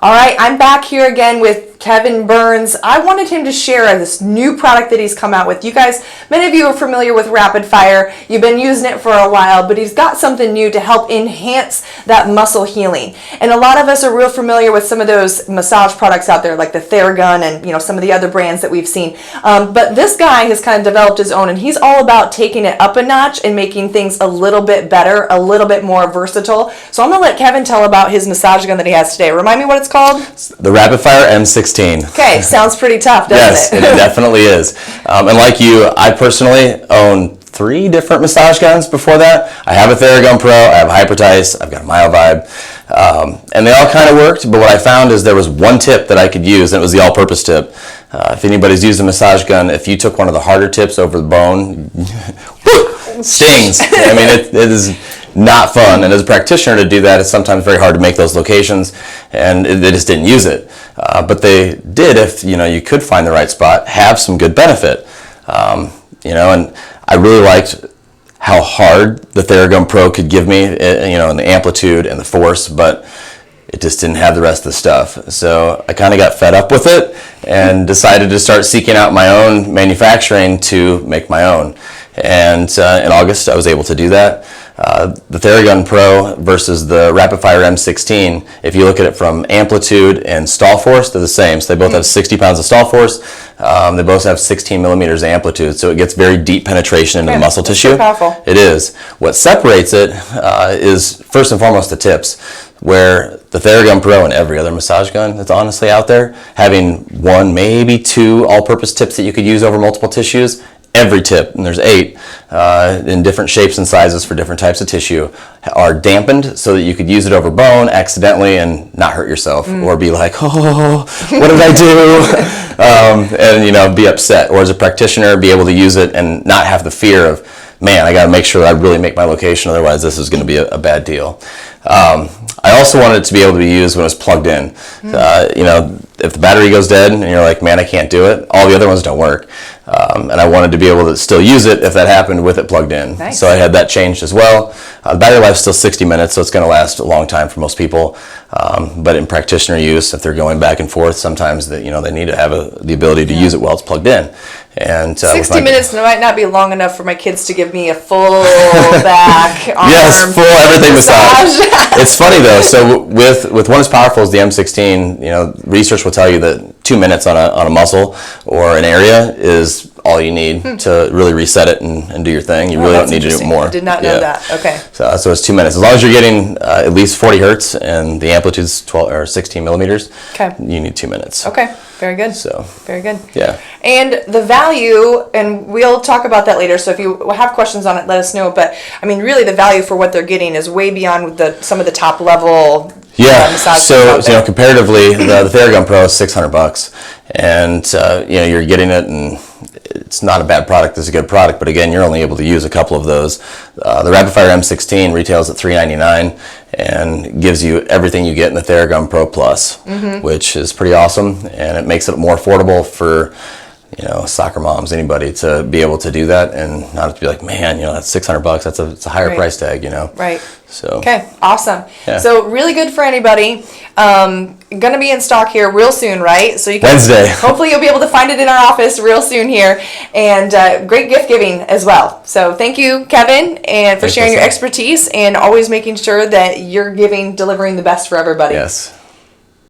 All right, I'm back here again with Kevin Burns. I wanted him to share this new product that he's come out with. You guys, many of you are familiar with Rapid Fire. You've been using it for a while, but he's got something new to help enhance that muscle healing. And a lot of us are real familiar with some of those massage products out there, like the Theragun and some of the other brands that we've seen. But this guy has kind of developed his own, and he's all about taking it up a notch and making things a little bit better, a little bit more versatile. So I'm going to let Kevin tell about his massage gun that he has today. Remind me what it's called? The Rapid Fire M16. Okay, sounds pretty tough, doesn't it? Yes, it definitely is. And like you, I personally own 3 different massage guns before that. I have a Theragun Pro, I have a Hypertice, I've got a MyoVibe, and they all kind of worked, but what I found is there was one tip that I could use, and it was the all-purpose tip. If anybody's used a massage gun, if you took one of the harder tips over the bone, stings. I mean, it is not fun, and as a practitioner to do that, it's sometimes very hard to make those locations, and they just didn't use it. But they did, if you could find the right spot, have some good benefit. And I really liked how hard the Theragun Pro could give me, and the amplitude and the force, but it just didn't have the rest of the stuff. So I kind of got fed up with it and decided to start seeking out my own manufacturing to make my own. And in August, I was able to do that. The Theragun Pro versus the Rapid Fire M16, if you look at it from amplitude and stall force, they're the same. So they both have 60 pounds of stall force. They both have 16 millimeters of amplitude, so it gets very deep penetration into the muscle tissue. So powerful. It is. What separates it is first and foremost the tips, where the Theragun Pro and every other massage gun that's honestly out there, having 1, maybe 2 all-purpose tips that you could use over multiple tissues, every tip, and there's 8 in different shapes and sizes for different types of tissue, are dampened so that you could use it over bone accidentally and not hurt yourself, or be like, oh, what did I do? And be upset. Or as a practitioner, be able to use it and not have the fear of, man, I got to make sure that I really make my location, otherwise this is going to be a bad deal. I also wanted it to be able to be used when it's plugged in. If the battery goes dead and you're like, man, I can't do it, all the other ones don't work. And I wanted to be able to still use it if that happened with it plugged in. Nice. So I had that changed as well. The battery life is still 60 minutes, so it's going to last a long time for most people. But in practitioner use, if they're going back and forth, sometimes they need to have the ability to use it while it's plugged in. And 60 minutes might not be long enough for my kids to give me a full back arm. Yes, full everything massage. It's funny though. So with one as powerful as the M16, research will tell you that 2 minutes on a muscle or an area is all you need to really reset it and do your thing. You really don't need to do more. I did not know that. Okay. So it's 2 minutes. As long as you're getting at least 40 hertz and the amplitude's 12 or 16 millimeters, you need 2 minutes. Okay. Very good. So very good. Yeah. And the value, and we'll talk about that later. So if you have questions on it, let us know. But I mean, really, the value for what they're getting is way beyond some of the top level. Yeah. So comparatively, the Theragun Pro is $600, and you're getting it, and it's not a bad product. It's a good product, but again, you're only able to use a couple of those. The Rapid Fire M16 retails at $399 and gives you everything you get in the Theragun Pro Plus, which is pretty awesome, and it makes it more affordable for soccer moms, anybody, to be able to do that and not to be like, man, that's $600. It's a higher price tag, Right. So. Okay. Awesome. Yeah. So really good for anybody. Gonna be in stock here real soon, right? So you can Wednesday. Hopefully you'll be able to find it in our office real soon here, and great gift giving as well. So thank you, Kevin, and for sharing your expertise and always making sure that you're delivering the best for everybody. Yes.